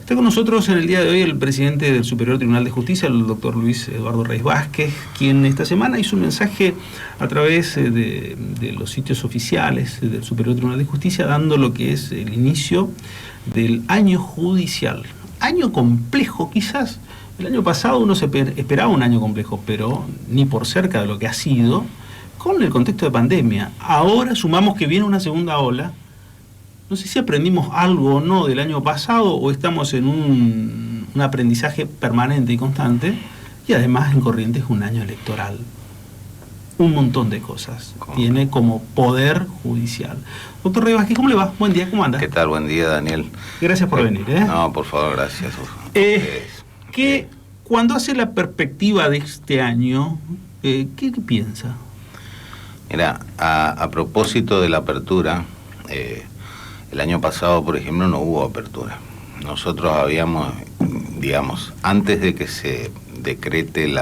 Está con nosotros en el día de hoy el presidente del Superior Tribunal de Justicia, el doctor Luis Eduardo Reis Vázquez, quien esta semana hizo un mensaje a través de los sitios oficiales del Superior Tribunal de Justicia, dando lo que es el inicio del año judicial. Año complejo quizás. El año pasado uno se esperaba un año complejo, pero ni por cerca de lo que ha sido, con el contexto de pandemia. Ahora sumamos que viene una segunda ola. No sé si aprendimos algo o no del año pasado o estamos en un aprendizaje permanente y constante, y además en Corrientes es un año electoral. Un montón de cosas. Tiene como poder judicial. Doctor Reis Vázquez, ¿cómo le va? Buen día, ¿cómo anda? ¿Qué tal? Buen día, Daniel. Gracias por venir. No, por favor, gracias. Cuando hace la perspectiva de este año, ¿qué piensa? Mira, a propósito de la apertura, el año pasado, por ejemplo, no hubo apertura. Nosotros habíamos, digamos, antes de que se decrete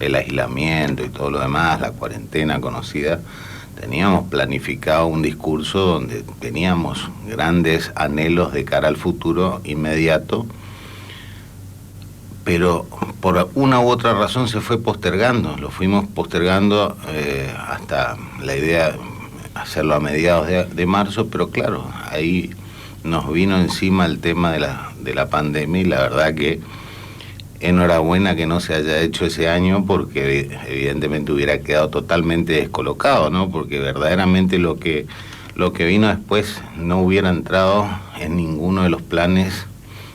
el aislamiento y todo lo demás, la cuarentena conocida, teníamos planificado un discurso donde teníamos grandes anhelos de cara al futuro inmediato, pero por una u otra razón se fue postergando, lo fuimos postergando hasta la idea de hacerlo a mediados de marzo, pero claro, ahí nos vino encima el tema de la pandemia y la verdad que enhorabuena que no se haya hecho ese año porque evidentemente hubiera quedado totalmente descolocado, ¿no? Porque verdaderamente lo que vino después no hubiera entrado en ninguno de los planes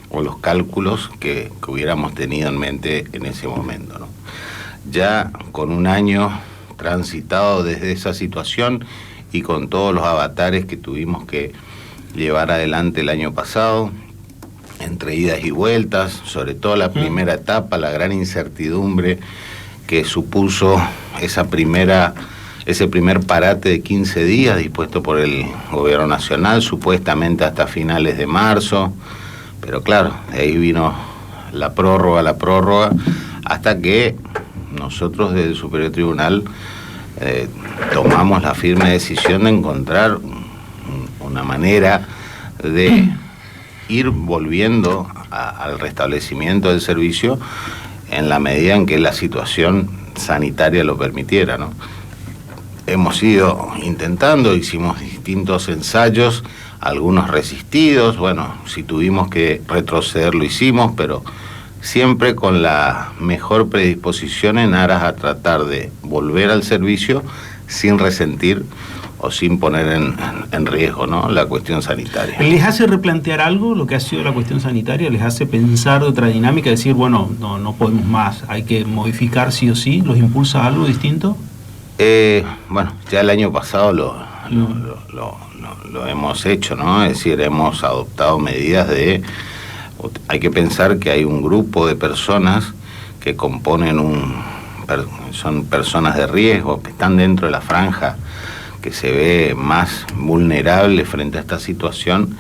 o los cálculos que hubiéramos tenido en mente en ese momento, ¿no? Ya con un año transitado desde esa situación y con todos los avatares que tuvimos que llevar adelante el año pasado, entre idas y vueltas, sobre todo la primera etapa, la gran incertidumbre que supuso ese primer parate de 15 días dispuesto por el gobierno nacional, supuestamente hasta finales de marzo, pero claro, de ahí vino la prórroga, hasta que nosotros desde el Superior Tribunal tomamos la firme decisión de encontrar una manera de ir volviendo al restablecimiento del servicio en la medida en que la situación sanitaria lo permitiera, ¿no? Hemos ido intentando, hicimos distintos ensayos, algunos resistidos, bueno, si tuvimos que retroceder lo hicimos, pero siempre con la mejor predisposición en aras a tratar de volver al servicio sin resentir o sin poner en riesgo, ¿no?, la cuestión sanitaria. ¿Les hace replantear algo lo que ha sido la cuestión sanitaria? ¿Les hace pensar de otra dinámica? Decir, bueno, no podemos más, hay que modificar sí o sí. ¿Los impulsa a algo distinto? Bueno, ya el año pasado lo hemos hecho, ¿no? Es decir, hemos adoptado medidas hay que pensar que hay un grupo de personas que componen son personas de riesgo, que están dentro de la franja que se ve más vulnerable frente a esta situación,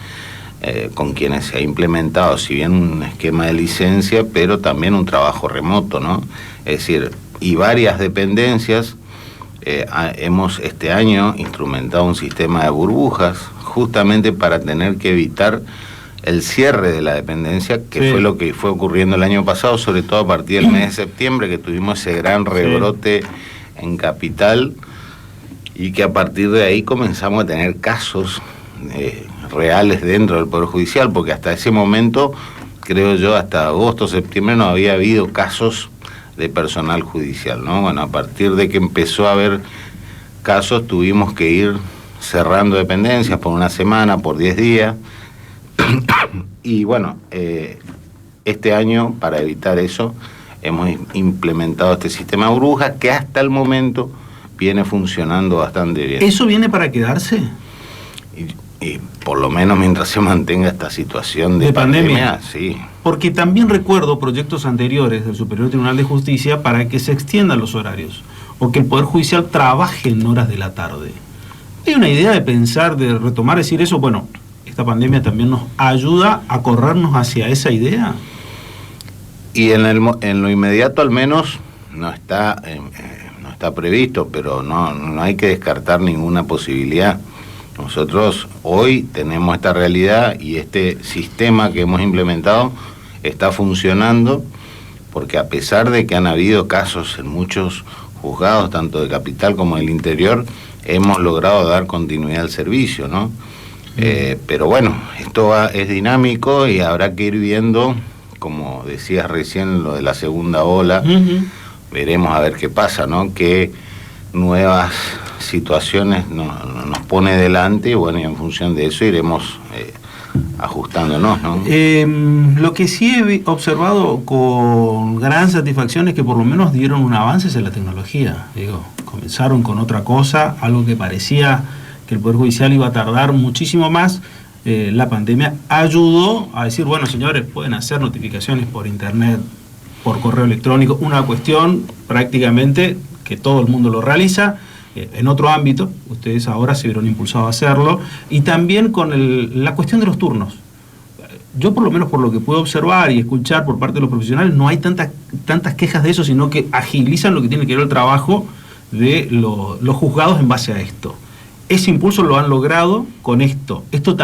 con quienes se ha implementado, si bien un esquema de licencia, pero también un trabajo remoto, ¿no? Es decir, y varias dependencias, hemos este año instrumentado un sistema de burbujas, justamente para tener que evitar el cierre de la dependencia, que sí, fue lo que fue ocurriendo el año pasado, sobre todo a partir del mes de septiembre, que tuvimos ese gran rebrote en Capital, y que a partir de ahí comenzamos a tener casos reales dentro del Poder Judicial, porque hasta ese momento, creo yo, hasta agosto, septiembre, no había habido casos de personal judicial, ¿no? Bueno, a partir de que empezó a haber casos, tuvimos que ir cerrando dependencias por una semana, por 10 días, y bueno, este año, para evitar eso, hemos implementado este sistema de burbujas que hasta el momento viene funcionando bastante bien. ¿Eso viene para quedarse? Y por lo menos mientras se mantenga esta situación de pandemia, sí. Porque también recuerdo proyectos anteriores del Superior Tribunal de Justicia para que se extiendan los horarios, o que el Poder Judicial trabaje en horas de la tarde. ¿Hay una idea de pensar, de retomar, decir eso? Bueno, esta pandemia también nos ayuda a corrernos hacia esa idea. Y en lo inmediato al menos no está previsto, pero no hay que descartar ninguna posibilidad. Nosotros hoy tenemos esta realidad y este sistema que hemos implementado está funcionando, porque a pesar de que han habido casos en muchos juzgados, tanto de capital como del interior, hemos logrado dar continuidad al servicio, ¿no? Pero bueno, esto es dinámico y habrá que ir viendo, como decías recién, lo de la segunda ola. Veremos a ver qué pasa, ¿no? Qué nuevas situaciones nos pone delante, y bueno, y en función de eso iremos ajustándonos, ¿no? Lo que sí he observado con gran satisfacción es que por lo menos dieron un avance en la tecnología. Digo, comenzaron con otra cosa, algo que parecía que el Poder Judicial iba a tardar muchísimo más. La pandemia ayudó a decir, bueno, señores, pueden hacer notificaciones por internet, por correo electrónico, una cuestión prácticamente que todo el mundo lo realiza. En otro ámbito, ustedes ahora se vieron impulsados a hacerlo, y también con la cuestión de los turnos. Yo por lo menos por lo que puedo observar y escuchar por parte de los profesionales, no hay tantas quejas de eso, sino que agilizan lo que tiene que ver el trabajo de los juzgados en base a esto. Ese impulso lo han logrado con esto. ¿Esto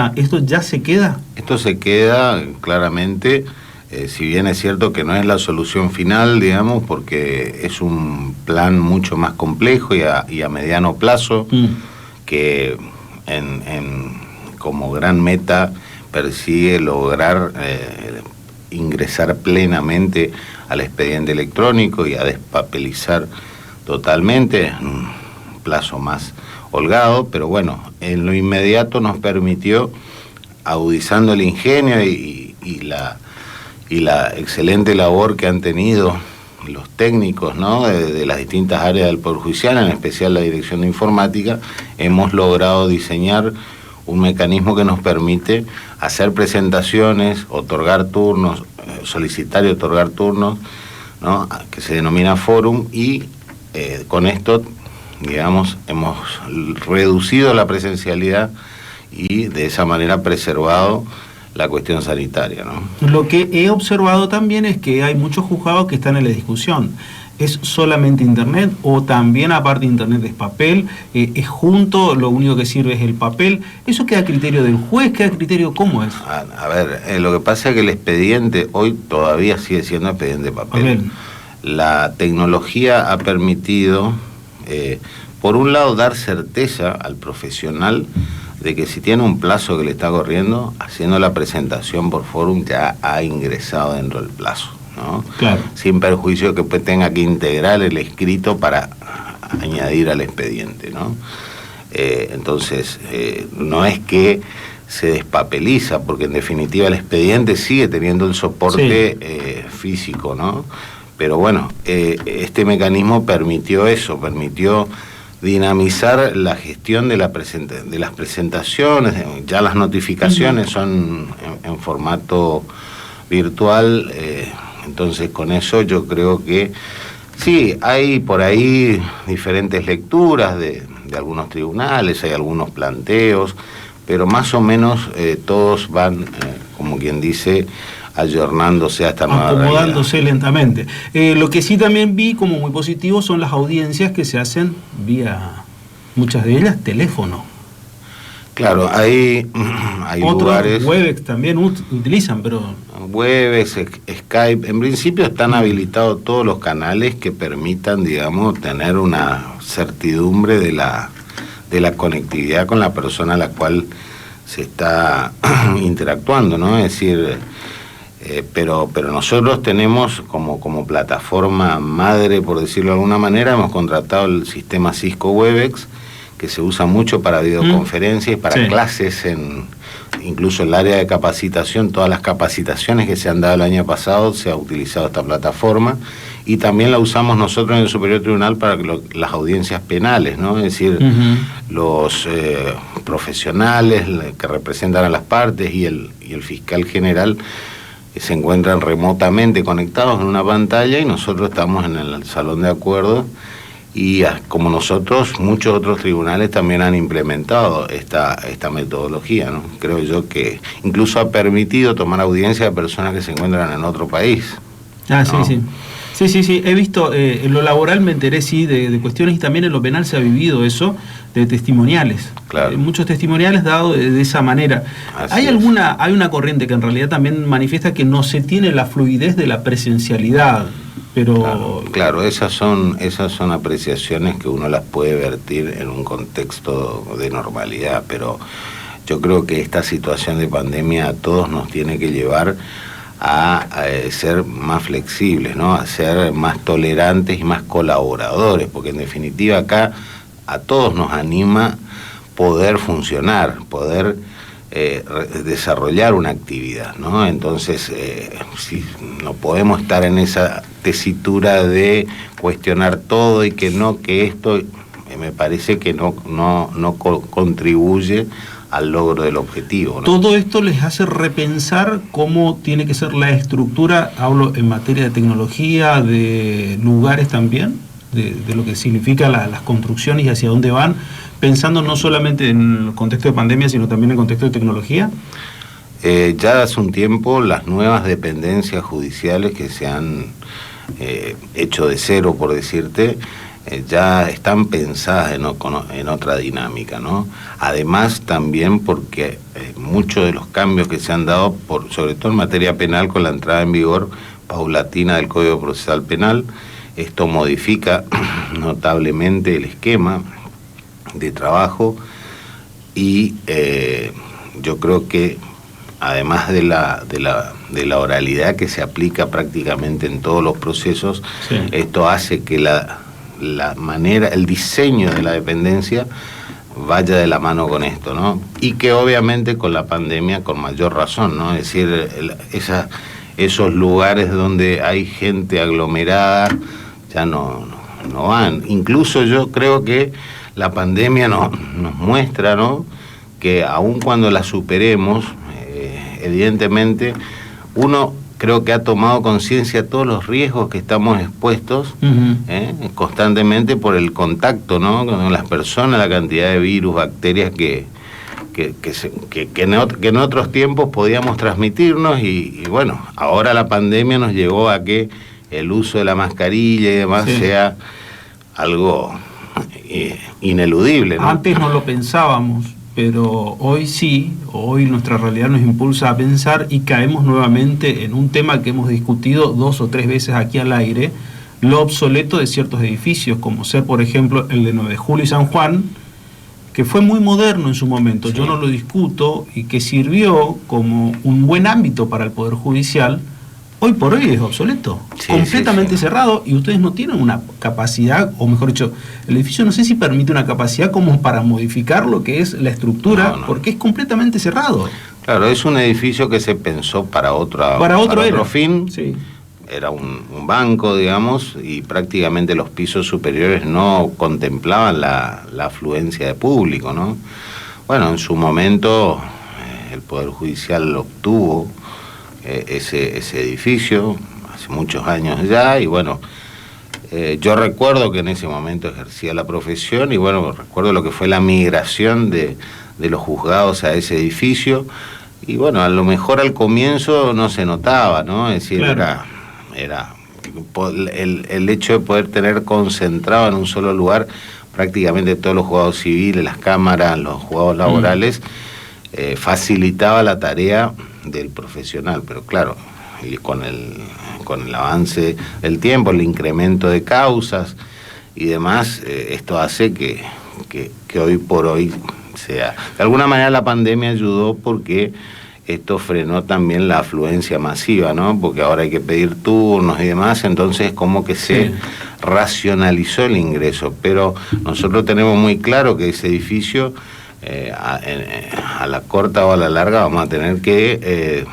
ya se queda? Esto se queda claramente. Si bien es cierto que no es la solución final, digamos, porque es un plan mucho más complejo y a mediano plazo, que como gran meta persigue lograr ingresar plenamente al expediente electrónico y a despapelizar totalmente, en un plazo más holgado, pero bueno, en lo inmediato nos permitió, agudizando el ingenio y la excelente labor que han tenido los técnicos, ¿no?, de las distintas áreas del Poder Judicial, en especial la Dirección de Informática, hemos logrado diseñar un mecanismo que nos permite hacer presentaciones, otorgar turnos, solicitar y otorgar turnos, ¿no?, que se denomina fórum, y con esto, digamos, hemos reducido la presencialidad y de esa manera preservado la cuestión sanitaria, ¿no? Lo que he observado también es que hay muchos juzgados que están en la discusión. ¿Es solamente internet o también aparte de internet es papel? ¿Es junto, lo único que sirve es el papel? ¿Eso queda a criterio del juez? ¿Queda a criterio cómo es? A ver, lo que pasa es que el expediente hoy todavía sigue siendo expediente de papel. La tecnología ha permitido, por un lado, dar certeza al profesional de que si tiene un plazo que le está corriendo, haciendo la presentación por fórum ya ha ingresado dentro del plazo, ¿no? Claro. Sin perjuicio que pues tenga que integrar el escrito para añadir al expediente, ¿no? Entonces, no es que se despapeliza, porque en definitiva el expediente sigue teniendo el soporte físico, ¿no? Pero bueno, este mecanismo permitió eso, permitió dinamizar la gestión de las presentaciones. Ya las notificaciones son en formato virtual, entonces con eso yo creo que sí, hay por ahí diferentes lecturas de algunos tribunales, hay algunos planteos, pero más o menos todos van, como quien dice, ayornándose a esta nueva realidad. Acomodándose lentamente. Lo que sí también vi como muy positivo son las audiencias que se hacen vía, muchas de ellas, teléfono. Claro, hay otros lugares... Webex también utilizan, pero... Webex, Skype, en principio están habilitados todos los canales que permitan, digamos, tener una certidumbre de la conectividad con la persona a la cual se está interactuando, ¿no? Es decir... pero nosotros tenemos como plataforma madre, por decirlo de alguna manera, hemos contratado el sistema Cisco Webex, que se usa mucho para videoconferencias, para clases, incluso en el área de capacitación. Todas las capacitaciones que se han dado el año pasado se ha utilizado esta plataforma, y también la usamos nosotros en el Superior Tribunal para las audiencias penales, ¿no? Es decir, los profesionales que representan a las partes y el fiscal general se encuentran remotamente conectados en una pantalla, y nosotros estamos en el salón de acuerdos, y como nosotros, muchos otros tribunales también han implementado esta metodología, ¿no? Creo yo que incluso ha permitido tomar audiencia de personas que se encuentran en otro país, Ah, ¿no? sí. Sí, he visto, en lo laboral me enteré, sí, de cuestiones, y también en lo penal se ha vivido eso, de testimoniales. Claro. Muchos testimoniales dados de esa manera. Hay una corriente que en realidad también manifiesta que no se tiene la fluidez de la presencialidad, pero... Claro, esas son apreciaciones que uno las puede vertir en un contexto de normalidad, pero yo creo que esta situación de pandemia a todos nos tiene que llevar a ser más flexibles, ¿no? A ser más tolerantes y más colaboradores, porque en definitiva acá a todos nos anima poder funcionar, poder desarrollar una actividad, ¿no? Entonces, si no podemos estar en esa tesitura de cuestionar todo y que esto, me parece que no contribuye al logro del objetivo, ¿no? Todo esto les hace repensar cómo tiene que ser la estructura, hablo en materia de tecnología, de lugares también, de lo que significa las construcciones y hacia dónde van, pensando no solamente en el contexto de pandemia, sino también en el contexto de tecnología. Ya hace un tiempo las nuevas dependencias judiciales que se han hecho de cero, por decirte, ya están pensadas en otra dinámica, ¿no? Además también porque muchos de los cambios que se han dado, sobre todo en materia penal, con la entrada en vigor paulatina del Código Procesal Penal, esto modifica notablemente el esquema de trabajo y yo creo que además de la oralidad que se aplica prácticamente en todos los procesos, sí, esto hace que la manera, el diseño de la dependencia vaya de la mano con esto, ¿no? Y que obviamente con la pandemia con mayor razón, ¿no? Es decir, esos lugares donde hay gente aglomerada ya no van. Incluso yo creo que la pandemia nos muestra, ¿no?, que aun cuando la superemos, evidentemente uno creo que ha tomado conciencia de todos los riesgos que estamos expuestos constantemente por el contacto, ¿no?, con las personas, la cantidad de virus, bacterias que en otros tiempos podíamos transmitirnos y bueno, ahora la pandemia nos llevó a que el uso de la mascarilla y demás, sí, sea algo ineludible, ¿no? Antes no lo pensábamos, pero hoy sí, hoy nuestra realidad nos impulsa a pensar y caemos nuevamente en un tema que hemos discutido 2 o 3 veces aquí al aire, lo obsoleto de ciertos edificios, como ser, por ejemplo, el de 9 de Julio y San Juan, que fue muy moderno en su momento, sí, yo no lo discuto, y que sirvió como un buen ámbito para el Poder Judicial. Hoy por hoy es obsoleto, sí, completamente cerrado, y ustedes no tienen una capacidad, o mejor dicho, el edificio no sé si permite una capacidad como para modificar lo que es la estructura, porque es completamente cerrado. Claro, es un edificio que se pensó para otro fin, sí, era un banco, digamos, y prácticamente los pisos superiores no contemplaban la afluencia de público, ¿no? Bueno, en su momento el Poder Judicial obtuvo ese edificio hace muchos años ya, y bueno, yo recuerdo que en ese momento ejercía la profesión y bueno, recuerdo lo que fue la migración de los juzgados a ese edificio, y bueno, a lo mejor al comienzo no se notaba, ¿no? Es decir, claro, era el hecho de poder tener concentrado en un solo lugar prácticamente todos los juzgados civiles, las cámaras, los juzgados laborales, facilitaba la tarea del profesional, pero claro, con el avance del tiempo, el incremento de causas y demás, esto hace que hoy por hoy sea... De alguna manera la pandemia ayudó porque esto frenó también la afluencia masiva, ¿no? Porque ahora hay que pedir turnos y demás, entonces como que se racionalizó el ingreso, pero nosotros tenemos muy claro que ese edificio a la corta o a la larga vamos a tener que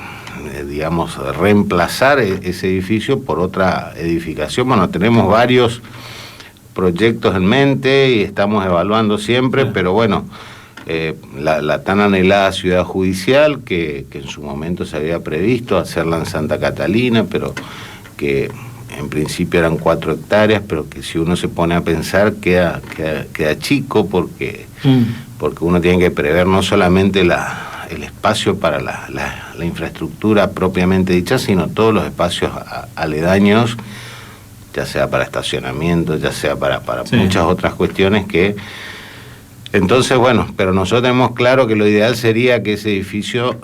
digamos reemplazar ese edificio por otra edificación. Bueno, tenemos varios proyectos en mente y estamos evaluando siempre, pero bueno, la tan anhelada ciudad judicial que en su momento se había previsto hacerla en Santa Catalina, pero que en principio eran 4 hectáreas, pero que si uno se pone a pensar queda chico porque uno tiene que prever no solamente el espacio para la infraestructura propiamente dicha, sino todos los espacios aledaños ya sea para estacionamiento, ya sea para muchas otras cuestiones que... Entonces, bueno, pero nosotros tenemos claro que lo ideal sería que ese edificio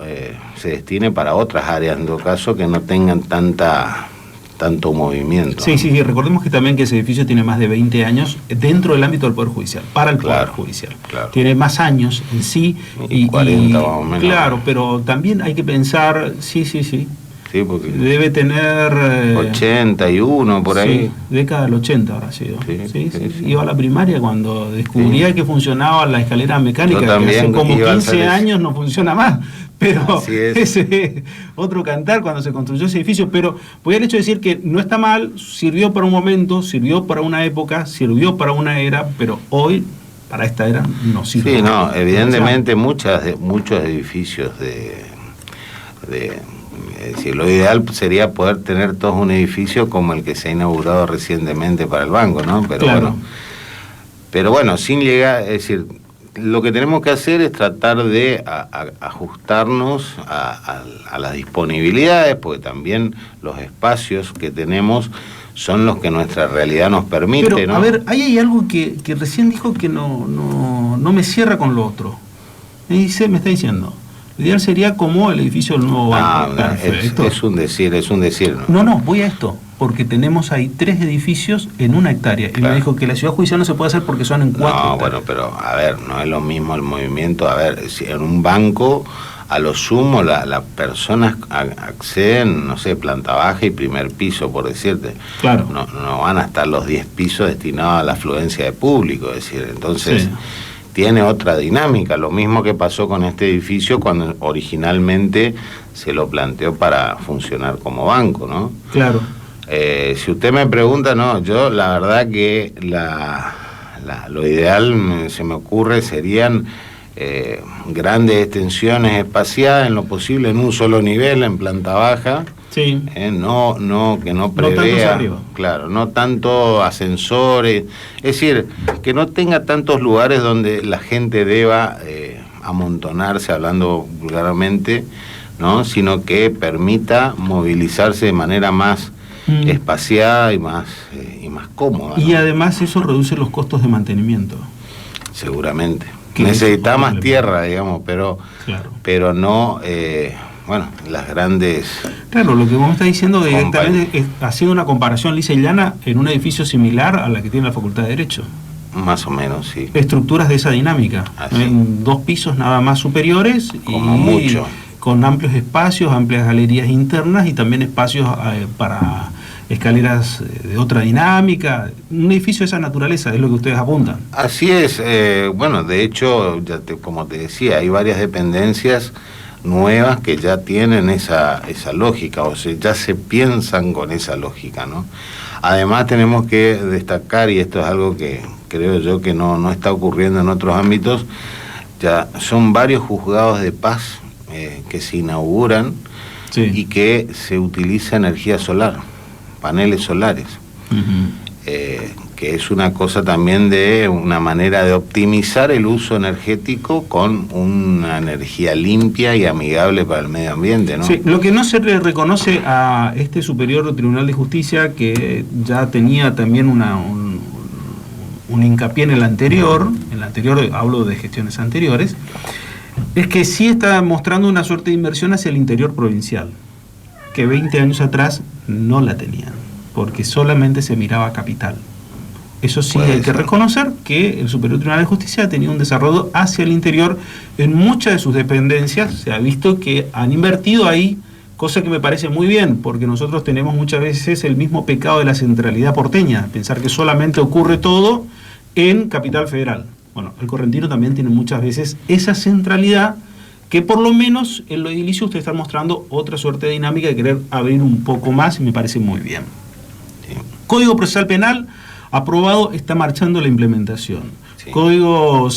se destine para otras áreas, en todo caso, que no tengan tanto movimiento. Sí, recordemos que también que ese edificio tiene más de 20 años dentro del ámbito del Poder Judicial, para el Poder Judicial. Claro. Tiene más años en sí. Y 40 más o menos. Claro, pero también hay que pensar, sí. Sí, porque debe tener... 81, por ahí. Sí, década del 80 habrá sido. Sí. Sí. Iba a la primaria cuando descubría que funcionaba la escalera mecánica, Yo también, que hace como iba 15 años no funciona más. Pero es. ese otro cantar cuando se construyó ese edificio. Pero voy al hecho de decir que no está mal, sirvió para un momento, sirvió para una época, sirvió para una era, pero hoy, para esta era, no sirve. Sí, no, evidentemente muchos edificios es decir, lo ideal sería poder tener todos un edificio como el que se ha inaugurado recientemente para el banco, ¿no? Pero bueno, sin llegar, es decir, lo que tenemos que hacer es tratar de ajustarnos a las disponibilidades, porque también los espacios que tenemos son los que nuestra realidad nos permite. Pero, ¿no? A ver, ahí hay algo que recién dijo que no me cierra con lo otro. Me está diciendo, lo ideal sería como el edificio del nuevo banco. Es un decir. No, voy a esto, porque tenemos ahí 3 edificios en 1 hectárea. Y me dijo que la ciudad judicial no se puede hacer porque son en 4 hectáreas. No, bueno, pero a ver, no es lo mismo el movimiento. A ver, si en un banco, a lo sumo, las personas acceden, no sé, planta baja y primer piso, por decirte. Claro. No van a estar los 10 pisos destinados a la afluencia de público, es decir, entonces... Sí. Tiene otra dinámica, lo mismo que pasó con este edificio cuando originalmente se lo planteó para funcionar como banco, ¿no? Claro. Si usted me pregunta, no, yo la verdad que lo ideal se me ocurre serían grandes extensiones espaciadas en lo posible en un solo nivel, en planta baja. Sí. Que no prevea, claro, no tanto ascensores, es decir, que no tenga tantos lugares donde la gente deba amontonarse, hablando vulgarmente, ¿no? Sino que permita movilizarse de manera más espaciada y más cómoda, ¿no? Y además eso reduce los costos de mantenimiento. Seguramente. Necesita más tierra, digamos, pero no... bueno, las grandes... Claro, lo que vos me estás diciendo directamente es haciendo una comparación lisa y llana en un edificio similar a la que tiene la Facultad de Derecho. Más o menos, sí. Estructuras de esa dinámica, en 2 pisos nada más superiores, como mucho, con amplios espacios, amplias galerías internas y también espacios para escaleras de otra dinámica. Un edificio de esa naturaleza es lo que ustedes apuntan. Así es. Bueno, de hecho, como te decía, hay varias dependencias nuevas que ya tienen esa lógica, o sea, ya se piensan con esa lógica, ¿no? Además tenemos que destacar, y esto es algo que creo yo que no está ocurriendo en otros ámbitos, ya son varios juzgados de paz que se inauguran y que se utiliza energía solar, paneles solares. Que es una cosa también de una manera de optimizar el uso energético con una energía limpia y amigable para el medio ambiente, ¿no? Sí, lo que no se le reconoce a este Superior Tribunal de Justicia, que ya tenía también un hincapié en el anterior hablo de gestiones anteriores, es que sí está mostrando una suerte de inversión hacia el interior provincial, que 20 años atrás no la tenían, porque solamente se miraba a capital. Eso sí, hay que reconocer que el Superior Tribunal de Justicia ha tenido un desarrollo hacia el interior en muchas de sus dependencias. Se ha visto que han invertido ahí, cosa que me parece muy bien, porque nosotros tenemos muchas veces el mismo pecado de la centralidad porteña, pensar que solamente ocurre todo en Capital Federal. Bueno, el correntino también tiene muchas veces esa centralidad, que por lo menos en lo edilicio usted está mostrando otra suerte de dinámica de querer abrir un poco más, y me parece muy bien. Sí. Código Procesal Penal aprobado, está marchando la implementación. Sí. Código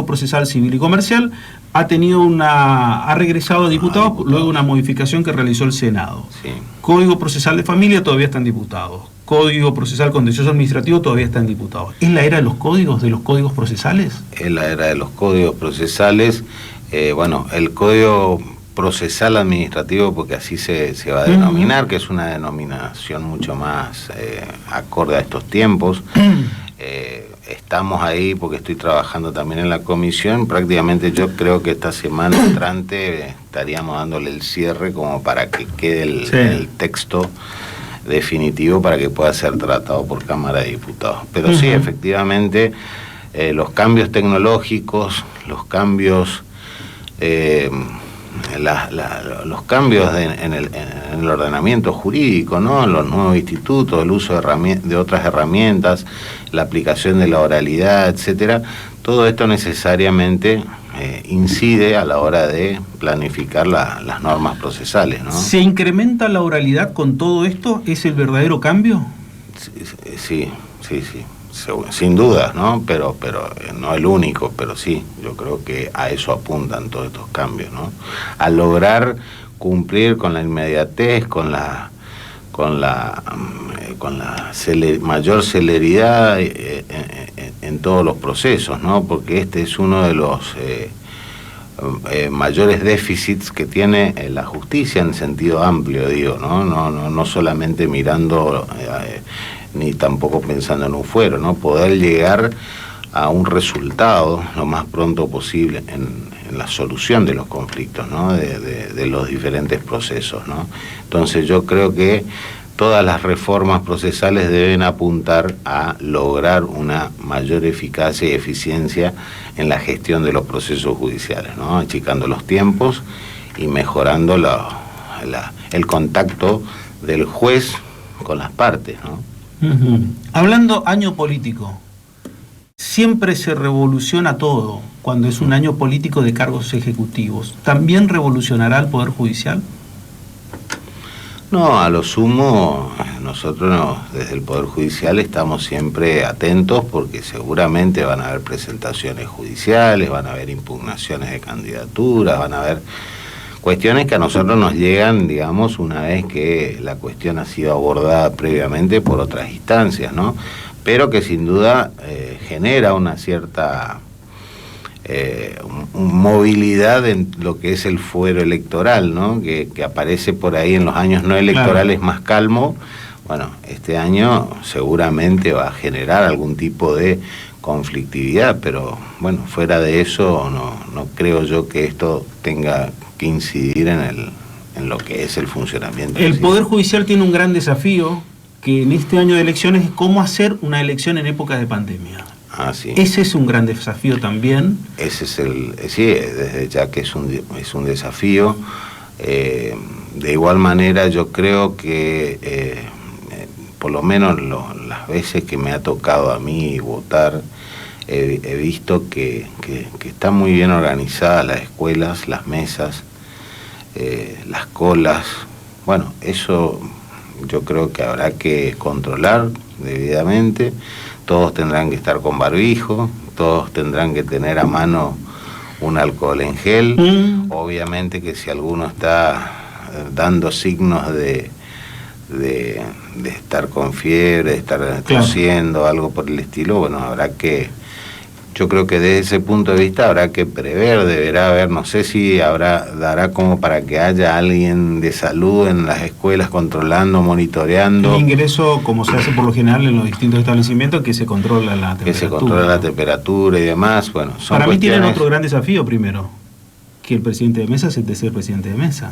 Procesal Civil y Comercial ha regresado a diputados luego de una modificación que realizó el Senado. Sí. Código Procesal de Familia todavía están diputados. Código Procesal Contencioso Administrativo todavía están diputados. ¿Es la era de los códigos procesales? Es la era de los códigos procesales. Bueno, el Código procesal administrativo, porque así se va a denominar, que es una denominación mucho más acorde a estos tiempos. Estamos ahí porque estoy trabajando también en la comisión. Prácticamente yo creo que esta semana entrante estaríamos dándole el cierre como para que quede el texto definitivo para que pueda ser tratado por Cámara de Diputados. Pero sí, efectivamente, los cambios tecnológicos, los cambios los cambios en el ordenamiento jurídico, ¿no? Los nuevos institutos, el uso de otras herramientas, la aplicación de la oralidad, etcétera, todo esto necesariamente incide a la hora de planificar las normas procesales, ¿no? ¿Se incrementa la oralidad con todo esto? ¿Es el verdadero cambio? Sí. Sin duda, ¿no? Pero no el único, pero sí, yo creo que a eso apuntan todos estos cambios, ¿no? A lograr cumplir con la inmediatez, con la mayor celeridad en todos los procesos, ¿no? Porque este es uno de los mayores déficits que tiene la justicia en sentido amplio, digo, ¿no? No solamente mirando ni tampoco pensando en un fuero, ¿no? Poder llegar a un resultado lo más pronto posible en la solución de los conflictos, ¿no? De los diferentes procesos, ¿no? Entonces yo creo que todas las reformas procesales deben apuntar a lograr una mayor eficacia y eficiencia en la gestión de los procesos judiciales, ¿no? Achicando los tiempos y mejorando el contacto del juez con las partes, ¿no? Hablando año político, siempre se revoluciona todo cuando es un año político de cargos ejecutivos. ¿También revolucionará el Poder Judicial? No, a lo sumo, nosotros desde el Poder Judicial estamos siempre atentos porque seguramente van a haber presentaciones judiciales, van a haber impugnaciones de candidaturas, van a haber cuestiones que a nosotros nos llegan, digamos, una vez que la cuestión ha sido abordada previamente por otras instancias, ¿no? Pero que sin duda genera una cierta movilidad en lo que es el fuero electoral, ¿no? Que aparece por ahí en los años no electorales, claro, más calmo. Bueno, este año seguramente va a generar algún tipo de conflictividad, pero bueno, fuera de eso no creo yo que esto tenga que incidir en lo que es el funcionamiento. El Poder Judicial tiene un gran desafío que en este año de elecciones es cómo hacer una elección en época de pandemia. Ah, sí. Ese es un gran desafío también. Ese es sí, desde ya que es un desafío. De igual manera yo creo que por lo menos las veces que me ha tocado a mí votar, he visto que están muy bien organizadas las escuelas, las mesas, las colas. Bueno, eso yo creo que habrá que controlar debidamente. Todos tendrán que estar con barbijo, todos tendrán que tener a mano un alcohol en gel. Obviamente que si alguno está dando signos de estar con fiebre, de estar tosiendo, algo por el estilo, bueno, yo creo que desde ese punto de vista habrá que prever, deberá haber, no sé si dará como para que haya alguien de salud en las escuelas controlando, monitoreando. El ingreso, como se hace por lo general en los distintos establecimientos, que se controla la temperatura. Que se controla la temperatura y demás, bueno, son para mí tienen otro gran desafío primero, que el presidente de mesa es de ser presidente de mesa.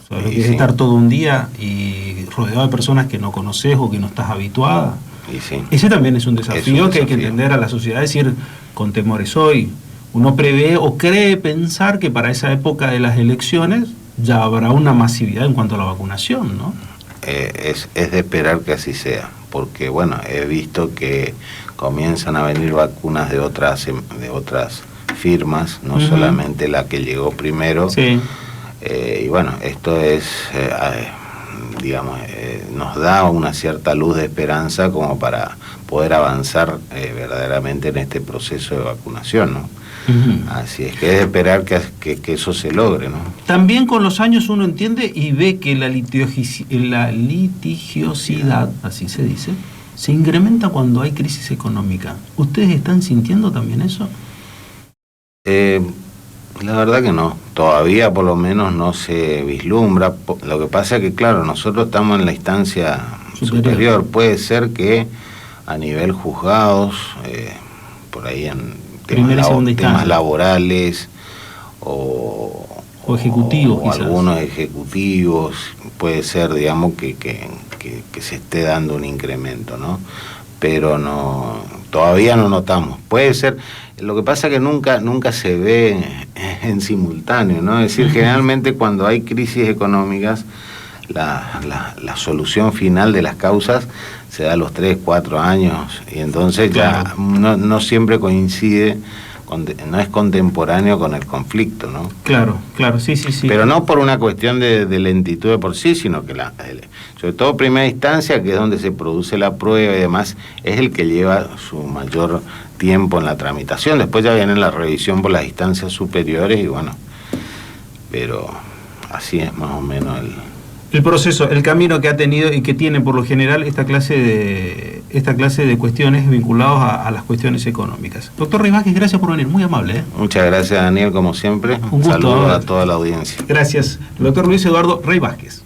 O sea, lo que es estar todo un día y rodeado de personas que no conoces o que no estás habituada. Y sí. Ese también es un desafío que hay que entender a la sociedad, decir, con temores hoy. Uno prevé o cree pensar que para esa época de las elecciones ya habrá una masividad en cuanto a la vacunación, ¿no? Es de esperar que así sea, porque bueno, he visto que comienzan a venir vacunas de otras firmas, no solamente la que llegó primero. Sí. Y bueno, esto es, digamos, nos da una cierta luz de esperanza como para poder avanzar verdaderamente en este proceso de vacunación, ¿no? Así es que es de esperar que eso se logre, ¿no? También con los años uno entiende y ve que la litigiosidad, así se dice, se incrementa cuando hay crisis económica. ¿Ustedes están sintiendo también eso? La verdad que no, todavía por lo menos no se vislumbra. Lo que pasa es que, claro, nosotros estamos en la instancia superior. Puede ser que a nivel juzgados, por ahí en temas laborales o ejecutivos, o algunos ejecutivos, puede ser, digamos, que se esté dando un incremento, ¿no? Pero no, todavía no notamos. Puede ser, lo que pasa es que nunca se ve en simultáneo, ¿no? Es decir, generalmente cuando hay crisis económicas, la solución final de las causas se da a los 3, 4 años, y entonces claro, ya no siempre coincide, no es contemporáneo con el conflicto, ¿no? Claro, sí. Pero no por una cuestión de lentitud de por sí, sino que sobre todo primera instancia, que es donde se produce la prueba y demás, es el que lleva su mayor tiempo en la tramitación. Después ya viene la revisión por las instancias superiores y bueno, pero así es más o menos el proceso, el camino que ha tenido y que tiene por lo general esta clase de cuestiones vinculadas a las cuestiones económicas. Doctor Rey Vázquez, gracias por venir, muy amable. Muchas gracias, Daniel, como siempre. Un gusto. Saludos a toda la audiencia. Gracias. El doctor Luis Eduardo Rey Vázquez.